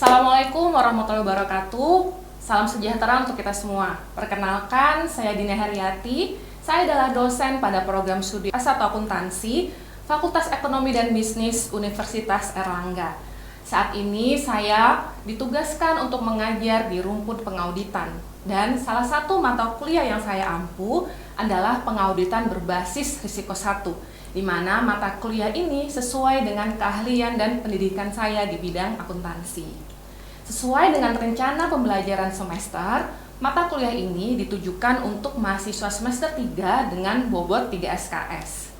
Assalamualaikum warahmatullahi wabarakatuh. Salam sejahtera untuk kita semua. Perkenalkan, saya Dina Heriati. Saya adalah dosen pada program studi S1 Akuntansi, Fakultas Ekonomi dan Bisnis Universitas Airlangga. Saat ini saya ditugaskan untuk mengajar di rumpun pengauditan. Dan salah satu mata kuliah yang saya ampu adalah pengauditan berbasis risiko 1, di mana mata kuliah ini sesuai dengan keahlian dan pendidikan saya di bidang akuntansi. Sesuai dengan rencana pembelajaran semester, mata kuliah ini ditujukan untuk mahasiswa semester 3 dengan bobot 3 SKS.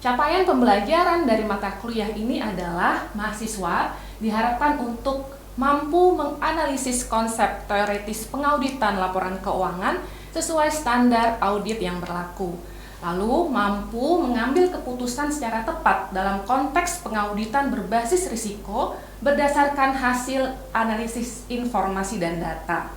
Capaian pembelajaran dari mata kuliah ini adalah mahasiswa diharapkan untuk mampu menganalisis konsep teoritis pengauditan laporan keuangan sesuai standar audit yang berlaku. Lalu mampu mengambil keputusan secara tepat dalam konteks pengauditan berbasis risiko berdasarkan hasil analisis informasi dan data.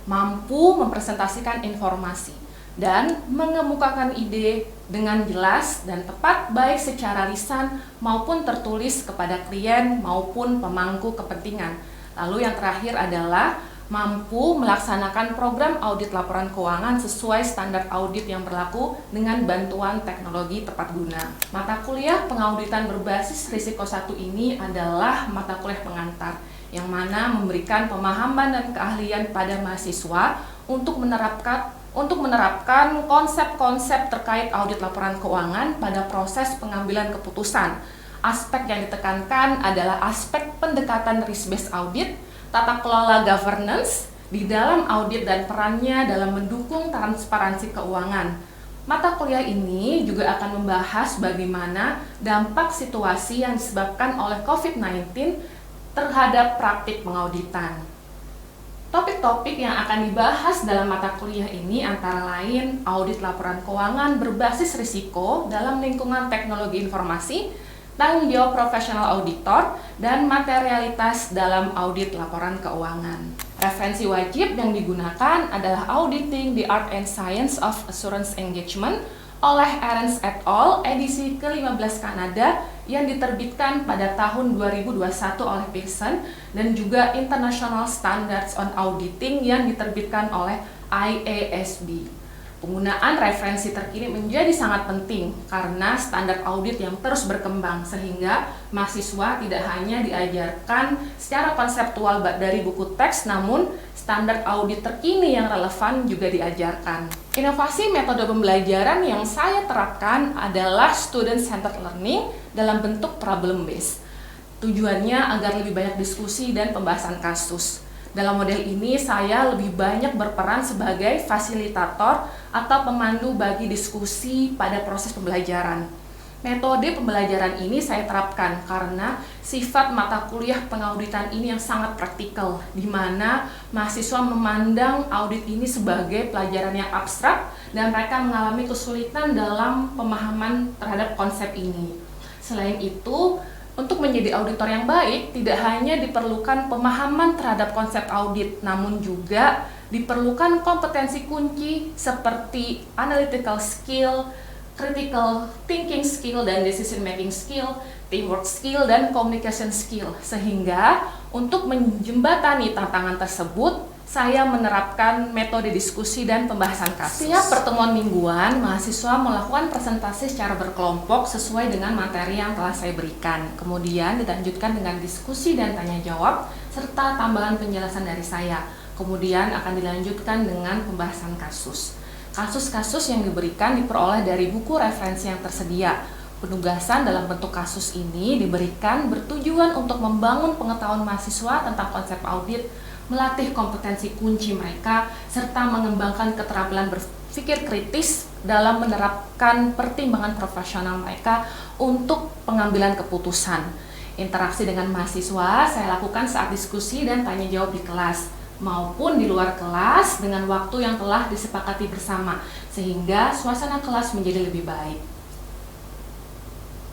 Mampu mempresentasikan informasi dan mengemukakan ide dengan jelas dan tepat baik secara lisan maupun tertulis kepada klien maupun pemangku kepentingan. Lalu yang terakhir adalah mampu melaksanakan program audit laporan keuangan sesuai standar audit yang berlaku dengan bantuan teknologi tepat guna. Mata kuliah pengauditan berbasis risiko 1 ini adalah mata kuliah pengantar yang mana memberikan pemahaman dan keahlian pada mahasiswa untuk menerapkan konsep-konsep terkait audit laporan keuangan pada proses pengambilan keputusan. Aspek yang ditekankan adalah aspek pendekatan risk-based audit, tata kelola governance di dalam audit dan perannya dalam mendukung transparansi keuangan. Mata kuliah ini juga akan membahas bagaimana dampak situasi yang disebabkan oleh COVID-19 terhadap praktik pengauditan. Topik-topik yang akan dibahas dalam mata kuliah ini antara lain audit laporan keuangan berbasis risiko dalam lingkungan teknologi informasi, tanggung jawab profesional auditor, dan materialitas dalam audit laporan keuangan. Referensi wajib yang digunakan adalah Auditing the Art and Science of Assurance Engagement oleh Ahrens et al. Edisi ke-15 Kanada yang diterbitkan pada tahun 2021 oleh Pearson, dan juga International Standards on Auditing yang diterbitkan oleh IASB. Penggunaan referensi terkini menjadi sangat penting karena standar audit yang terus berkembang sehingga mahasiswa tidak hanya diajarkan secara konseptual dari buku teks, namun standar audit terkini yang relevan juga diajarkan. Inovasi metode pembelajaran yang saya terapkan adalah student-centered learning dalam bentuk problem based. Tujuannya agar lebih banyak diskusi dan pembahasan kasus. Dalam model ini, saya lebih banyak berperan sebagai fasilitator atau pemandu bagi diskusi pada proses pembelajaran. Metode pembelajaran ini saya terapkan karena sifat mata kuliah pengauditan ini yang sangat praktikal, di mana mahasiswa memandang audit ini sebagai pelajaran yang abstrak dan mereka mengalami kesulitan dalam pemahaman terhadap konsep ini. Selain itu, untuk menjadi auditor yang baik, tidak hanya diperlukan pemahaman terhadap konsep audit, namun juga diperlukan kompetensi kunci seperti analytical skill, critical thinking skill, dan decision making skill, teamwork skill, dan communication skill. Sehingga untuk menjembatani tantangan tersebut, saya menerapkan metode diskusi dan pembahasan kasus. Setiap pertemuan mingguan, mahasiswa melakukan presentasi secara berkelompok sesuai dengan materi yang telah saya berikan. Kemudian dilanjutkan dengan diskusi dan tanya jawab, serta tambahan penjelasan dari saya. Kemudian akan dilanjutkan dengan pembahasan kasus. Kasus-kasus yang diberikan diperoleh dari buku referensi yang tersedia. Penugasan dalam bentuk kasus ini diberikan bertujuan untuk membangun pengetahuan mahasiswa tentang konsep audit, melatih kompetensi kunci mereka, serta mengembangkan keterampilan berpikir kritis dalam menerapkan pertimbangan profesional mereka untuk pengambilan keputusan. Interaksi dengan mahasiswa saya lakukan saat diskusi dan tanya jawab di kelas, maupun di luar kelas dengan waktu yang telah disepakati bersama, sehingga suasana kelas menjadi lebih baik.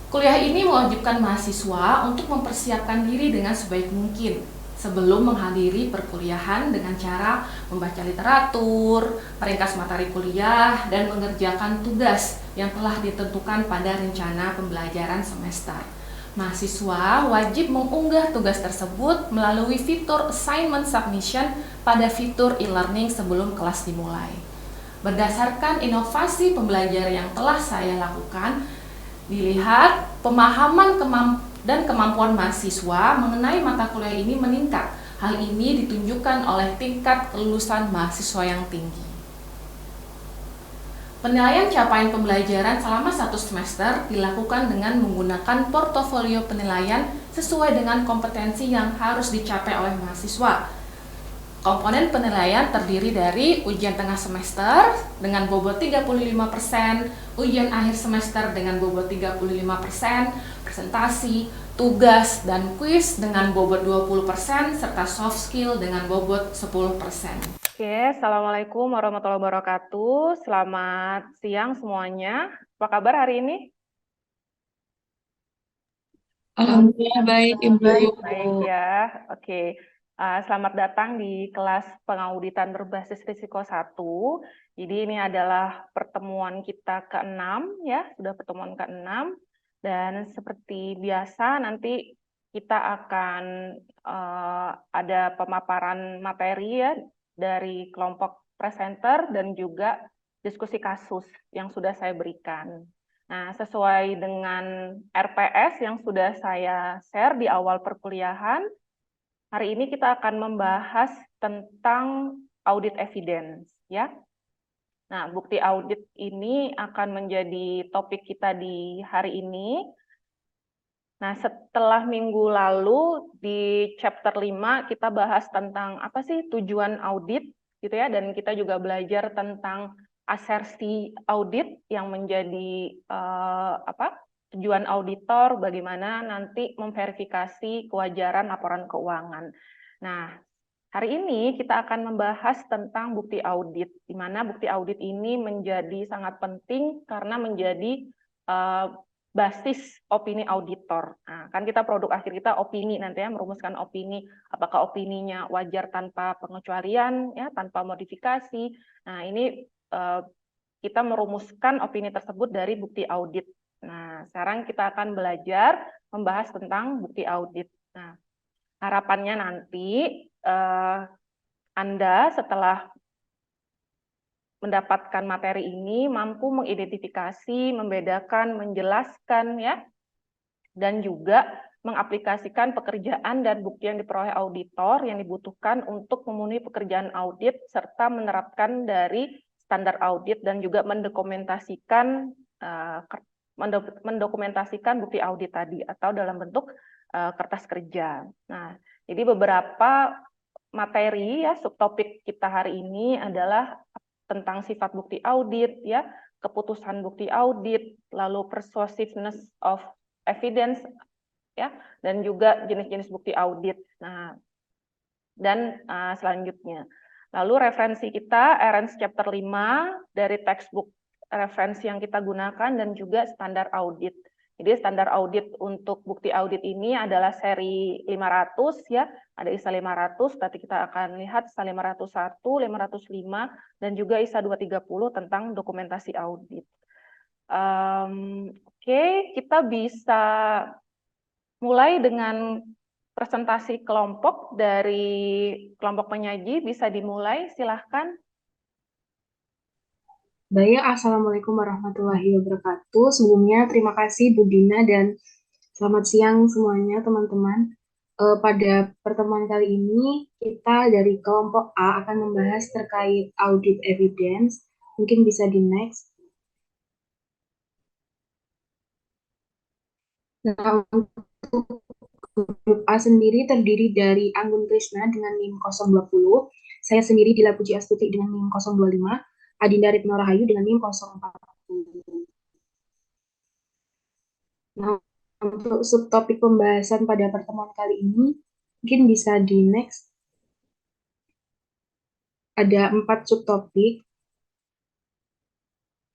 Kuliah ini mewajibkan mahasiswa untuk mempersiapkan diri dengan sebaik mungkin sebelum menghadiri perkuliahan dengan cara membaca literatur, meringkas materi kuliah, dan mengerjakan tugas yang telah ditentukan pada rencana pembelajaran semester. Mahasiswa wajib mengunggah tugas tersebut melalui fitur assignment submission pada fitur e-learning sebelum kelas dimulai. Berdasarkan inovasi pembelajaran yang telah saya lakukan, dilihat pemahaman dan kemampuan mahasiswa mengenai mata kuliah ini meningkat. Hal ini ditunjukkan oleh tingkat kelulusan mahasiswa yang tinggi. Penilaian capaian pembelajaran selama 1 semester dilakukan dengan menggunakan portofolio penilaian sesuai dengan kompetensi yang harus dicapai oleh mahasiswa. Komponen penilaian terdiri dari ujian tengah semester dengan bobot 35%, ujian akhir semester dengan bobot 35%, presentasi, tugas, dan kuis dengan bobot 20%, serta soft skill dengan bobot 10%. Oke, Assalamualaikum warahmatullahi wabarakatuh. Selamat siang semuanya. Apa kabar hari ini? Alhamdulillah baik, Ibu. Baik ya, oke. Selamat datang di kelas pengauditan berbasis risiko 1. Jadi ini adalah pertemuan kita ke-6 ya, sudah pertemuan ke-6. Dan seperti biasa nanti kita akan ada pemaparan materi ya dari kelompok presenter dan juga diskusi kasus yang sudah saya berikan. Nah, sesuai dengan RPS yang sudah saya share di awal perkuliahan, hari ini kita akan membahas tentang audit evidence, ya. Nah, bukti audit ini akan menjadi topik kita di hari ini. Nah, setelah minggu lalu di chapter 5 kita bahas tentang apa sih tujuan audit gitu ya, dan kita juga belajar tentang asersi audit yang menjadi tujuan auditor, bagaimana nanti memverifikasi kewajaran laporan keuangan. Nah, hari ini kita akan membahas tentang bukti audit, di mana bukti audit ini menjadi sangat penting karena menjadi basis opini auditor. Nah, kan kita produk akhir kita opini nanti ya, merumuskan opini, apakah opininya wajar tanpa pengecualian, ya, tanpa modifikasi. Nah, ini kita merumuskan opini tersebut dari bukti audit. Nah, sekarang kita akan belajar membahas tentang bukti audit. Nah, harapannya nanti Anda setelah mendapatkan materi ini mampu mengidentifikasi, membedakan, menjelaskan ya, dan juga mengaplikasikan pekerjaan dan bukti yang diperoleh auditor yang dibutuhkan untuk memenuhi pekerjaan audit serta menerapkan dari standar audit dan juga mendokumentasikan bukti audit tadi atau dalam bentuk kertas kerja. Nah, jadi beberapa materi ya subtopik kita hari ini adalah tentang sifat bukti audit ya, keputusan bukti audit, lalu persuasiveness of evidence ya, dan juga jenis-jenis bukti audit. Nah, dan selanjutnya. Lalu referensi kita RNS chapter 5 dari textbook referensi yang kita gunakan dan juga standar audit. Jadi standar audit untuk bukti audit ini adalah seri 500 ya, ada ISA 500, nanti kita akan lihat ISA 501, 505, dan juga ISA 230 tentang dokumentasi audit. Oke, kita bisa mulai dengan presentasi kelompok dari kelompok penyaji, bisa dimulai, silahkan. Baik, Assalamualaikum warahmatullahi wabarakatuh. Sebelumnya terima kasih Bu Dina dan selamat siang semuanya teman-teman. Pada pertemuan kali ini kita dari kelompok A akan membahas terkait audit evidence. Mungkin bisa di next. Nah, untuk grup A sendiri terdiri dari Anggun Krishna dengan NIM 020, saya sendiri Dila Puji Astuti dengan NIM 025, Adinda Ritno Rahayu dengan NIM 040. Nah, untuk subtopik pembahasan pada pertemuan kali ini, mungkin bisa di next. Ada 4 subtopik.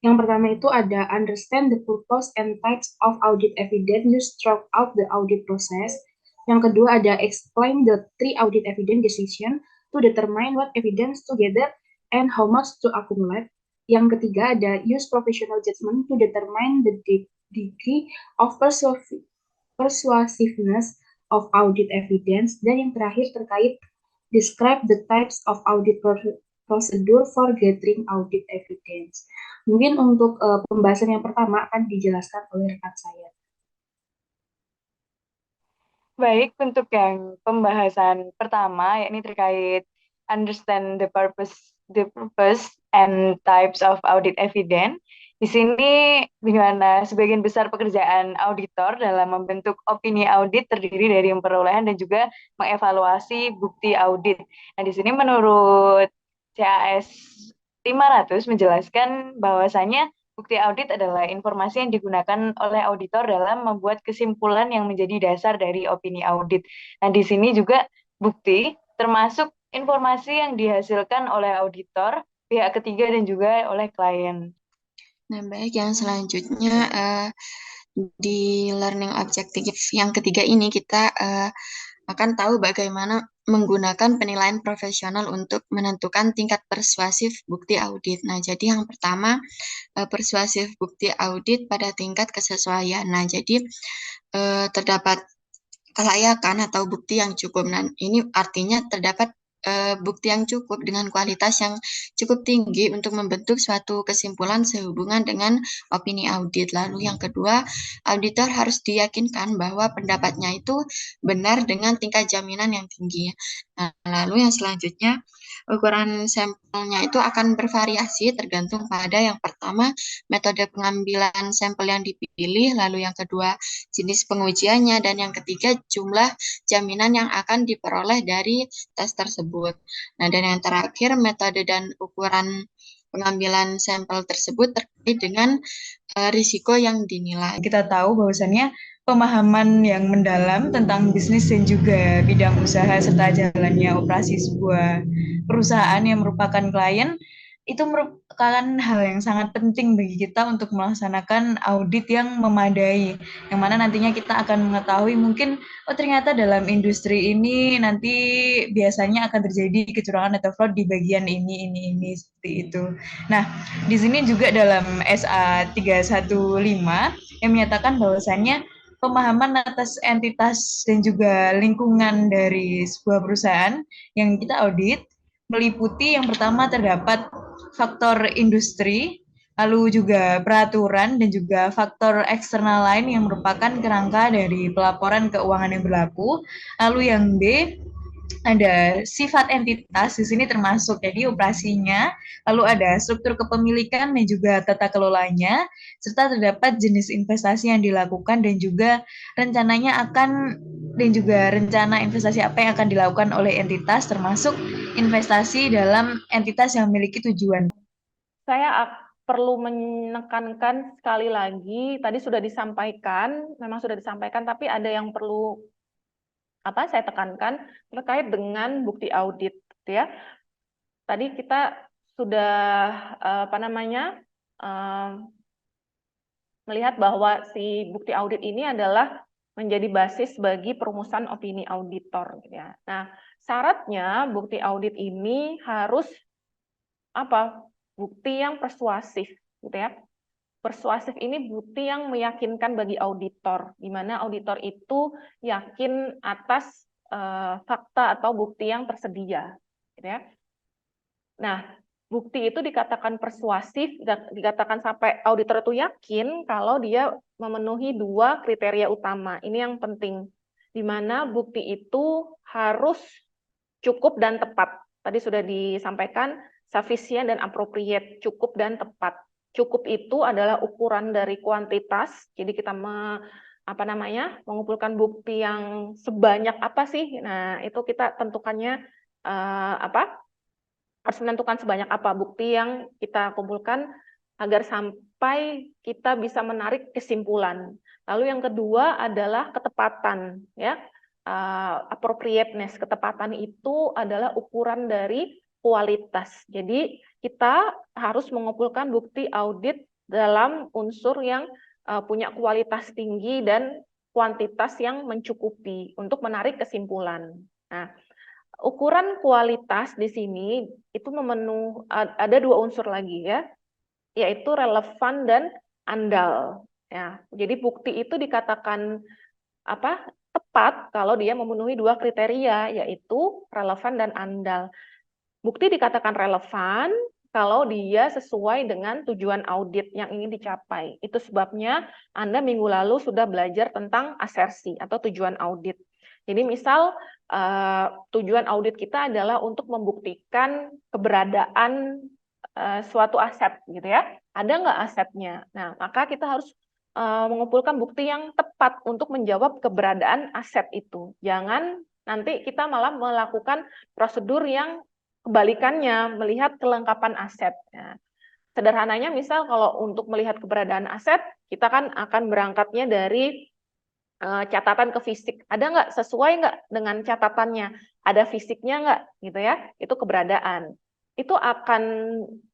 Yang pertama itu ada understand the purpose and types of audit evidence used throughout the audit process. Yang kedua ada explain the 3 audit evidence decision to determine what evidence to gather and how much to accumulate. Yang ketiga ada use professional judgment to determine the degree of persuasiveness of audit evidence, dan yang terakhir terkait describe the types of audit procedure for gathering audit evidence. Mungkin untuk pembahasan yang pertama akan dijelaskan oleh rekan saya. Baik, untuk yang pembahasan pertama, yakni terkait understand the purpose and types of audit evidence. Di sini bagaimana sebagian besar pekerjaan auditor dalam membentuk opini audit terdiri dari perolehan dan juga mengevaluasi bukti audit. Nah, di sini menurut CAS 500 menjelaskan bahwasanya bukti audit adalah informasi yang digunakan oleh auditor dalam membuat kesimpulan yang menjadi dasar dari opini audit. Nah, di sini juga bukti termasuk informasi yang dihasilkan oleh auditor, pihak ketiga, dan juga oleh klien. Nah, baik, yang selanjutnya di learning objective yang ketiga ini kita akan tahu bagaimana menggunakan penilaian profesional untuk menentukan tingkat persuasif bukti audit. Nah, jadi yang pertama persuasif bukti audit pada tingkat kesesuaian. Nah, jadi terdapat kelayakan atau bukti yang cukup. Nah, ini artinya terdapat bukti yang cukup dengan kualitas yang cukup tinggi untuk membentuk suatu kesimpulan sehubungan dengan opini audit. Lalu yang kedua, auditor harus diyakinkan bahwa pendapatnya itu benar dengan tingkat jaminan yang tinggi. Nah, lalu yang selanjutnya, ukuran sampelnya itu akan bervariasi tergantung pada yang pertama, metode pengambilan sampel yang dipilih, lalu yang kedua, jenis pengujiannya, dan yang ketiga, jumlah jaminan yang akan diperoleh dari tes tersebut. Nah, dan yang terakhir, metode dan ukuran pengambilan sampel tersebut terkait dengan risiko yang dinilai. Kita tahu bahwasannya pemahaman yang mendalam tentang bisnis dan juga bidang usaha serta jalannya operasi sebuah perusahaan yang merupakan klien itu merupakan hal yang sangat penting bagi kita untuk melaksanakan audit yang memadai, yang mana nantinya kita akan mengetahui mungkin ternyata dalam industri ini nanti biasanya akan terjadi kecurangan atau fraud di bagian ini seperti itu. Nah, di sini juga dalam SA 315 yang menyatakan bahwasannya pemahaman atas entitas dan juga lingkungan dari sebuah perusahaan yang kita audit meliputi yang pertama terdapat faktor industri, lalu juga peraturan dan juga faktor eksternal lain yang merupakan kerangka dari pelaporan keuangan yang berlaku. Lalu yang B, ada sifat entitas di sini termasuk jadi operasinya, lalu ada struktur kepemilikan dan juga tata kelolanya, serta terdapat jenis investasi yang dilakukan dan juga rencananya akan dan juga rencana investasi apa yang akan dilakukan oleh entitas termasuk investasi dalam entitas yang memiliki tujuan. Saya perlu menekankan sekali lagi, tadi sudah disampaikan, memang sudah disampaikan, tapi ada yang perlu saya tekankan terkait dengan bukti audit, ya. Tadi kita sudah melihat bahwa si bukti audit ini adalah menjadi basis bagi perumusan opini auditor, ya. Nah, syaratnya bukti audit ini harus bukti yang persuasif, gitu ya. Persuasif ini bukti yang meyakinkan bagi auditor, di mana auditor itu yakin atas fakta atau bukti yang tersedia, gitu ya. Nah, bukti itu dikatakan persuasif, dikatakan sampai auditor itu yakin kalau dia memenuhi dua kriteria utama. Ini yang penting, di mana bukti itu harus cukup dan tepat. Tadi sudah disampaikan sufficient dan appropriate, cukup dan tepat. Cukup itu adalah ukuran dari kuantitas, jadi kita mengumpulkan bukti yang sebanyak apa sih? Nah, itu kita tentukannya harus menentukan sebanyak apa bukti yang kita kumpulkan agar sampai kita bisa menarik kesimpulan. Lalu yang kedua adalah ketepatan, ya. Appropriateness, ketepatan itu adalah ukuran dari kualitas. Jadi kita harus mengumpulkan bukti audit dalam unsur yang punya kualitas tinggi dan kuantitas yang mencukupi untuk menarik kesimpulan. Nah, ukuran kualitas di sini itu ada dua unsur lagi, ya, yaitu relevan dan andal. Ya, jadi bukti itu dikatakan tepat kalau dia memenuhi dua kriteria, yaitu relevan dan andal. Bukti dikatakan relevan kalau dia sesuai dengan tujuan audit yang ingin dicapai. Itu sebabnya Anda minggu lalu sudah belajar tentang asersi atau tujuan audit. Jadi misal tujuan audit kita adalah untuk membuktikan keberadaan suatu aset, gitu ya. Ada nggak asetnya? Nah, maka kita harus mengumpulkan bukti yang tepat untuk menjawab keberadaan aset itu. Jangan nanti kita malah melakukan prosedur yang kebalikannya, melihat kelengkapan aset. Nah, sederhananya misal kalau untuk melihat keberadaan aset, kita kan akan berangkatnya dari catatan ke fisik. Ada nggak sesuai nggak dengan catatannya? Ada fisiknya nggak? Gitu ya? Itu keberadaan. Itu akan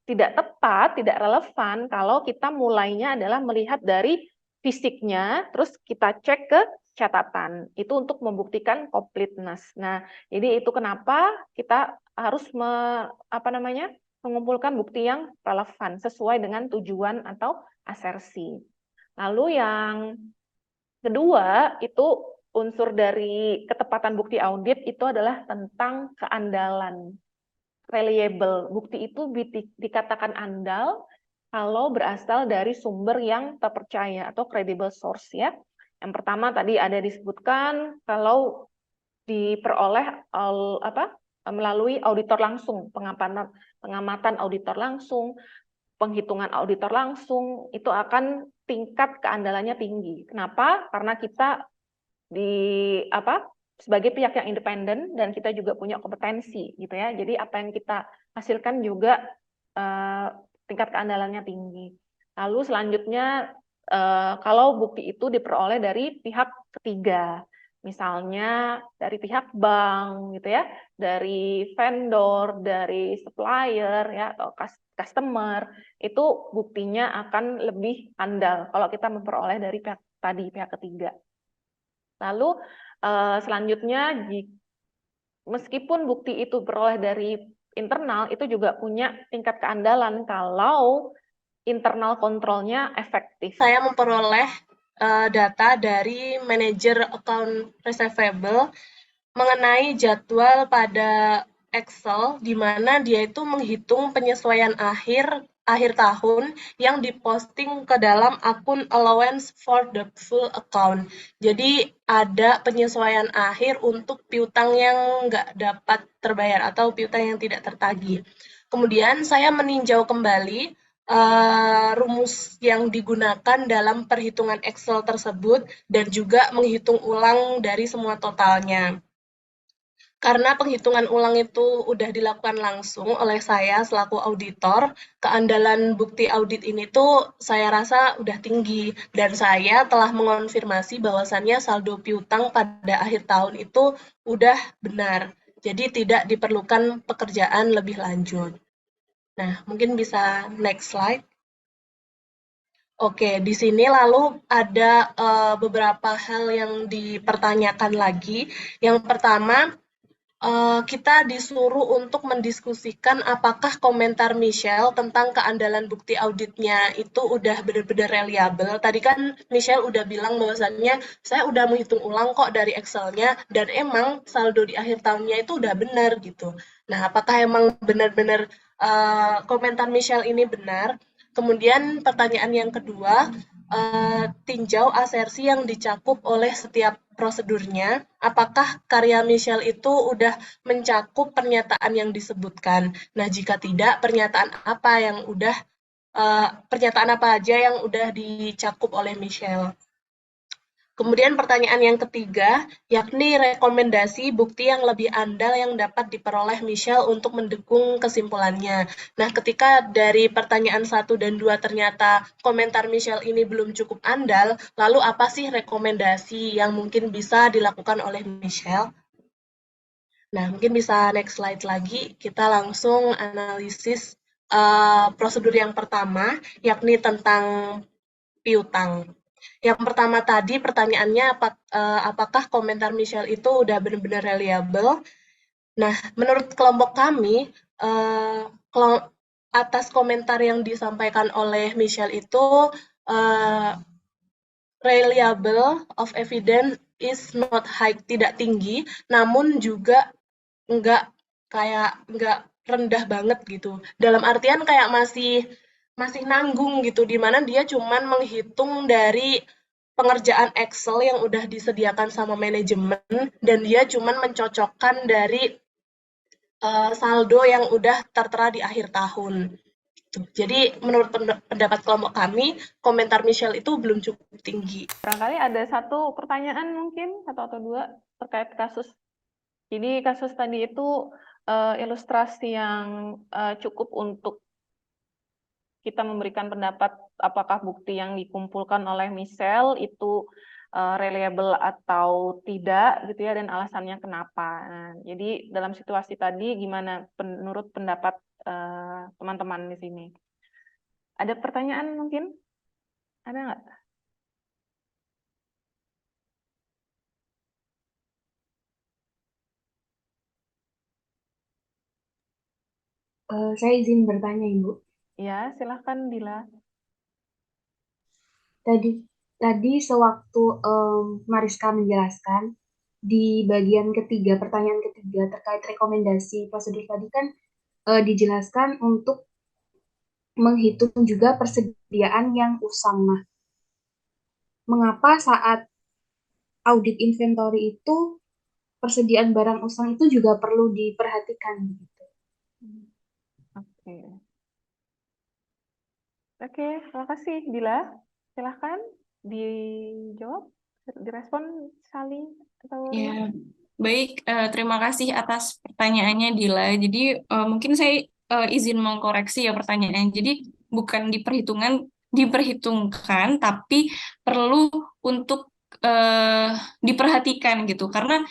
tidak tepat, tidak relevan kalau kita mulainya adalah melihat dari fisiknya, terus kita cek ke catatan. Itu untuk membuktikan completeness. Nah, jadi itu kenapa kita harus mengumpulkan bukti yang relevan sesuai dengan tujuan atau asersi. Lalu yang kedua, itu unsur dari ketepatan bukti audit itu adalah tentang keandalan, reliable. Bukti itu dikatakan andal kalau berasal dari sumber yang terpercaya atau credible source ya. Yang pertama tadi ada disebutkan kalau diperoleh melalui auditor langsung, pengamatan auditor langsung, penghitungan auditor langsung, itu akan tingkat keandalannya tinggi. Kenapa? Karena kita sebagai pihak yang independen dan kita juga punya kompetensi gitu ya. Jadi apa yang kita hasilkan juga tingkat keandalannya tinggi. Lalu selanjutnya kalau bukti itu diperoleh dari pihak ketiga, misalnya dari pihak bank gitu ya, dari vendor, dari supplier ya atau customer, itu buktinya akan lebih andal kalau kita memperoleh dari pihak ketiga. Lalu selanjutnya meskipun bukti itu beroleh dari internal, itu juga punya tingkat keandalan kalau internal kontrolnya efektif. Saya memperoleh data dari manajer account receivable mengenai jadwal pada Excel, di mana dia itu menghitung penyesuaian akhir tahun yang diposting ke dalam akun allowance for the full account. Jadi ada penyesuaian akhir untuk piutang yang nggak dapat terbayar atau piutang yang tidak tertagih. Kemudian saya meninjau kembali rumus yang digunakan dalam perhitungan Excel tersebut dan juga menghitung ulang dari semua totalnya. Karena penghitungan ulang itu udah dilakukan langsung oleh saya selaku auditor, keandalan bukti audit ini tuh saya rasa udah tinggi dan saya telah mengonfirmasi bahwasannya saldo piutang pada akhir tahun itu udah benar. Jadi tidak diperlukan pekerjaan lebih lanjut. Nah, mungkin bisa next slide. Oke, di sini lalu ada beberapa hal yang dipertanyakan lagi. Yang pertama, kita disuruh untuk mendiskusikan apakah komentar Michelle tentang keandalan bukti auditnya itu udah benar-benar reliable. Tadi kan Michelle udah bilang bahwasannya saya udah menghitung ulang kok dari Excel-nya dan emang saldo di akhir tahunnya itu udah benar gitu. Nah, apakah emang benar-benar komentar Michelle ini benar? Kemudian pertanyaan yang kedua, tinjau asersi yang dicakup oleh setiap prosedurnya, apakah karya Michelle itu udah mencakup pernyataan yang disebutkan. Nah, jika tidak, pernyataan apa aja yang udah dicakup oleh Michelle. Kemudian pertanyaan yang ketiga, yakni rekomendasi bukti yang lebih andal yang dapat diperoleh Michelle untuk mendukung kesimpulannya. Nah, ketika dari pertanyaan 1 dan 2 ternyata komentar Michelle ini belum cukup andal, lalu apa sih rekomendasi yang mungkin bisa dilakukan oleh Michelle? Nah, mungkin bisa next slide lagi, kita langsung analisis prosedur yang pertama, yakni tentang piutang. Yang pertama tadi pertanyaannya apakah komentar Michelle itu udah benar-benar reliable. Nah, menurut kelompok kami, atas komentar yang disampaikan oleh Michelle itu reliable of evidence is not high, tidak tinggi, namun juga nggak nggak rendah banget gitu. Dalam artian kayak masih nanggung gitu, di mana dia cuman menghitung dari pengerjaan Excel yang udah disediakan sama manajemen dan dia cuman mencocokkan dari saldo yang udah tertera di akhir tahun. Gitu. Jadi menurut pendapat kelompok kami, komentar Michelle itu belum cukup tinggi. Barangkali ada satu pertanyaan mungkin, satu atau dua, terkait kasus. Jadi kasus tadi itu ilustrasi yang cukup untuk kita memberikan pendapat apakah bukti yang dikumpulkan oleh Michelle itu reliable atau tidak gitu ya, dan alasannya kenapa. Nah, jadi dalam situasi tadi gimana menurut pendapat teman-teman di sini? Ada pertanyaan mungkin? Ada nggak? Saya izin bertanya, Ibu. Ya, silahkan Dila. Tadi sewaktu Mariska menjelaskan di bagian ketiga, pertanyaan ketiga terkait rekomendasi prosedur tadi kan dijelaskan untuk menghitung juga persediaan yang usang. Nah, mengapa saat audit inventory itu persediaan barang usang itu juga perlu diperhatikan gitu? Oke. Oke, terima kasih Dila. Silahkan dijawab, direspon Sally atau Rima. Ya, baik. Terima kasih atas pertanyaannya, Dila. Jadi, mungkin saya izin mengkoreksi ya pertanyaannya. Jadi, bukan diperhitungkan, tapi perlu untuk diperhatikan gitu. Karena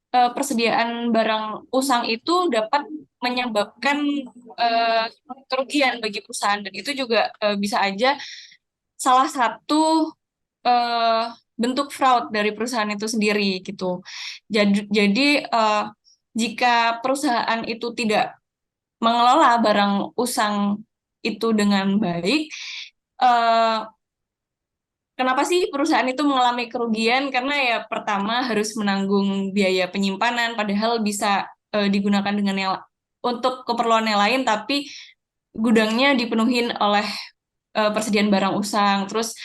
persediaan barang usang itu dapat menyebabkan kerugian bagi perusahaan, dan itu juga bisa aja salah satu eh, bentuk fraud dari perusahaan itu sendiri gitu. Jadi, jika perusahaan itu tidak mengelola barang usang itu dengan baik, eh, kenapa sih perusahaan itu mengalami kerugian? Karena ya pertama harus menanggung biaya penyimpanan, padahal bisa digunakan dengan untuk keperluan yang lain, tapi gudangnya dipenuhin oleh persediaan barang usang, terus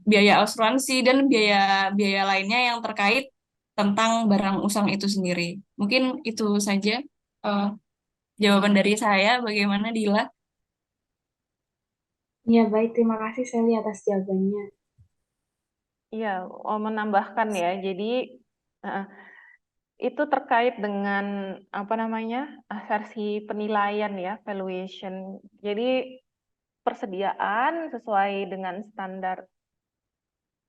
biaya asuransi dan biaya-biaya lainnya yang terkait tentang barang usang itu sendiri. Mungkin itu saja eh, jawaban dari saya. Bagaimana, Dila? Ya, baik. Terima kasih Sally atas jawabannya. Iya, menambahkan ya. Jadi itu terkait dengan apa namanya versi penilaian ya, valuation. Jadi persediaan sesuai dengan standar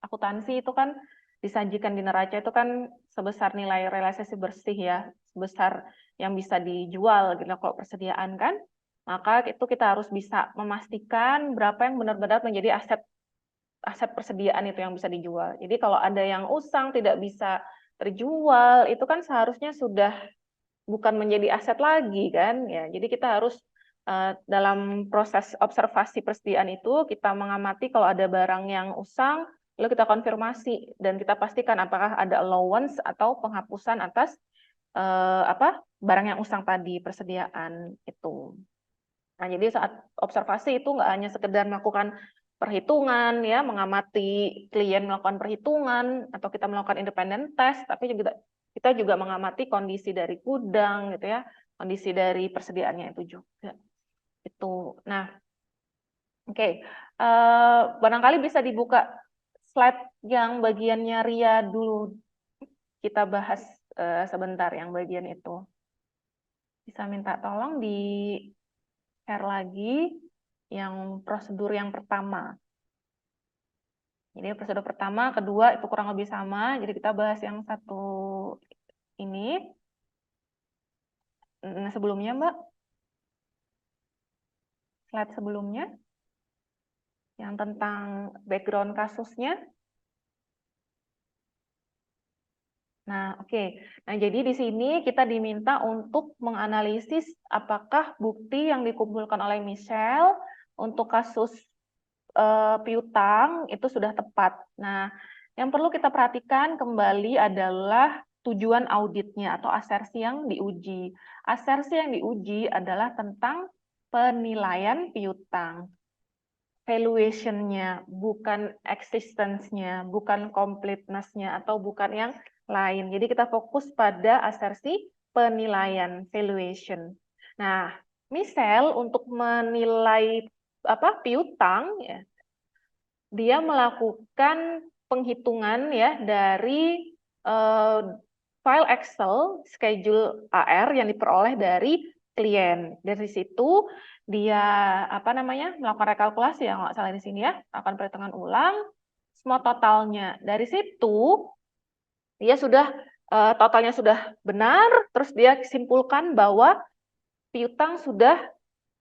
akuntansi itu kan disajikan di neraca itu kan sebesar nilai realisasi bersih ya, sebesar yang bisa dijual gitu. Kalau persediaan kan, maka itu kita harus bisa memastikan berapa yang benar-benar menjadi aset persediaan itu yang bisa dijual. Jadi kalau ada yang usang tidak bisa terjual, itu kan seharusnya sudah bukan menjadi aset lagi kan ya. Jadi kita harus dalam proses observasi persediaan itu kita mengamati kalau ada barang yang usang, lalu kita konfirmasi dan kita pastikan apakah ada allowance atau penghapusan atas barang yang usang tadi, persediaan itu. Nah, jadi saat observasi itu nggak hanya sekedar melakukan perhitungan ya, mengamati klien melakukan perhitungan atau kita melakukan independent test, tapi kita juga mengamati kondisi dari gudang gitu ya, kondisi dari persediaannya itu juga. Itu. Nah, oke. Barangkali bisa dibuka slide yang bagiannya Ria dulu. Kita bahas sebentar yang bagian itu. Bisa minta tolong di share lagi yang prosedur yang pertama. Jadi prosedur pertama, kedua itu kurang lebih sama. Jadi kita bahas yang satu ini. Nah, sebelumnya, Mbak. Slide sebelumnya. Yang tentang background kasusnya. Nah, oke. Nah, jadi di sini kita diminta untuk menganalisis apakah bukti yang dikumpulkan oleh Michelle untuk kasus piutang itu sudah tepat. Nah, Yang perlu kita perhatikan kembali adalah tujuan auditnya atau asersi yang diuji. Asersi yang diuji adalah tentang penilaian piutang. Valuation-nya, bukan existence-nya, bukan completeness-nya, atau bukan yang lain. Jadi kita fokus pada asersi penilaian, valuation. Nah, misal untuk menilai piutang, ya, dia melakukan penghitungan ya dari file Excel schedule AR yang diperoleh dari klien. Dari situ dia melakukan rekalkulasi, ya nggak salah di sini ya, akan perhitungan ulang semua totalnya. Dari situ dia sudah totalnya sudah benar, terus dia simpulkan bahwa piutang sudah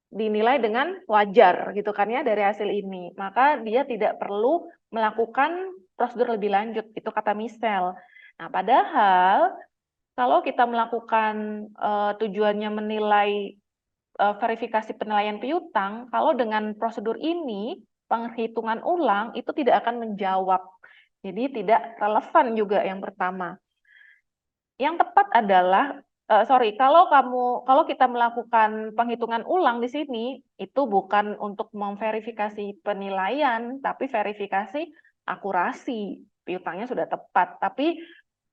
dinilai dengan wajar gitu kan ya dari hasil ini. Maka dia tidak perlu melakukan prosedur lebih lanjut, itu kata Michelle. Nah, padahal kalau kita melakukan tujuannya menilai verifikasi penilaian piutang, kalau dengan prosedur ini, penghitungan ulang itu tidak akan menjawab. Jadi tidak relevan juga yang pertama. Yang tepat adalah, kalau kita melakukan penghitungan ulang di sini, itu bukan untuk memverifikasi penilaian, tapi verifikasi akurasi piutangnya sudah tepat. Tapi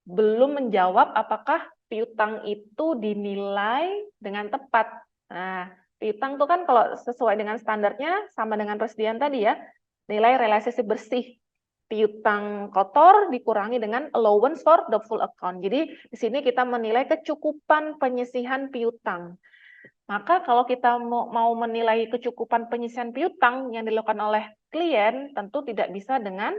belum menjawab apakah piutang itu dinilai dengan tepat. Nah, piutang itu kan kalau sesuai dengan standarnya sama dengan persediaan tadi ya, nilai realisasi bersih. Piutang kotor dikurangi dengan allowance for the full account. Jadi di sini kita menilai kecukupan penyisihan piutang. Maka kalau kita mau menilai kecukupan penyisihan piutang yang dilakukan oleh klien, tentu tidak bisa dengan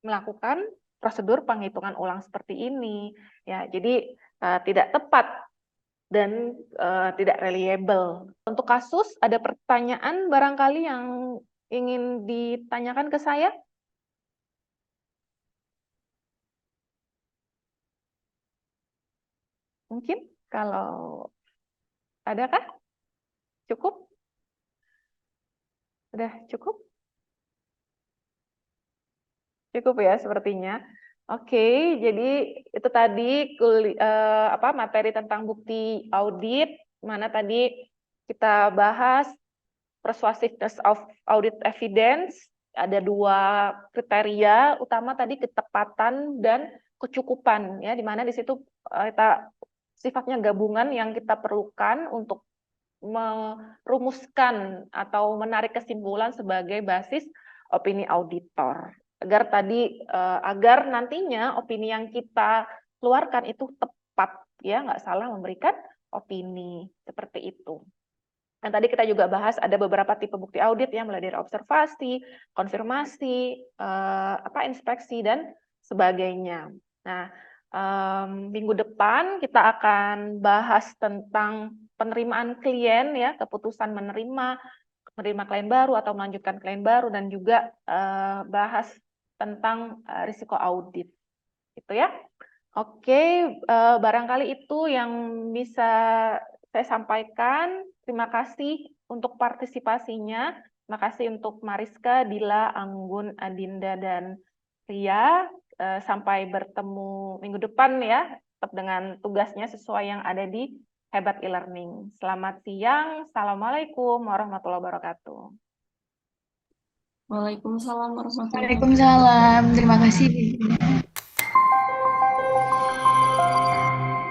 melakukan prosedur penghitungan ulang seperti ini. Ya, jadi tidak tepat dan tidak reliable. Untuk kasus, ada pertanyaan barangkali yang ingin ditanyakan ke saya? Mungkin kalau ada kah? Cukup? Sudah cukup? Cukup ya sepertinya. Oke, jadi itu tadi materi tentang bukti audit, mana tadi kita bahas persuasiveness of audit evidence, ada 2 kriteria utama tadi, ketepatan dan kecukupan ya, di mana di situ kita sifatnya gabungan yang kita perlukan untuk merumuskan atau menarik kesimpulan sebagai basis opini auditor. Agar nantinya opini yang kita keluarkan itu tepat ya, nggak salah memberikan opini seperti itu. Dan tadi kita juga bahas ada beberapa tipe bukti audit ya, mulai dari observasi, konfirmasi, inspeksi dan sebagainya. Nah, minggu depan kita akan bahas tentang penerimaan klien ya, keputusan menerima klien baru atau melanjutkan klien baru, dan juga bahas tentang risiko audit. Gitu ya. Oke, barangkali itu yang bisa saya sampaikan. Terima kasih untuk partisipasinya. Terima kasih untuk Mariska, Dila, Anggun, Adinda, dan Ria. Sampai bertemu minggu depan ya, tetap dengan tugasnya sesuai yang ada di Hebat e-Learning. Selamat siang. Assalamualaikum warahmatullahi wabarakatuh. Waalaikumsalam warahmatullahi wabarakatuh. Waalaikumsalam. Terima kasih.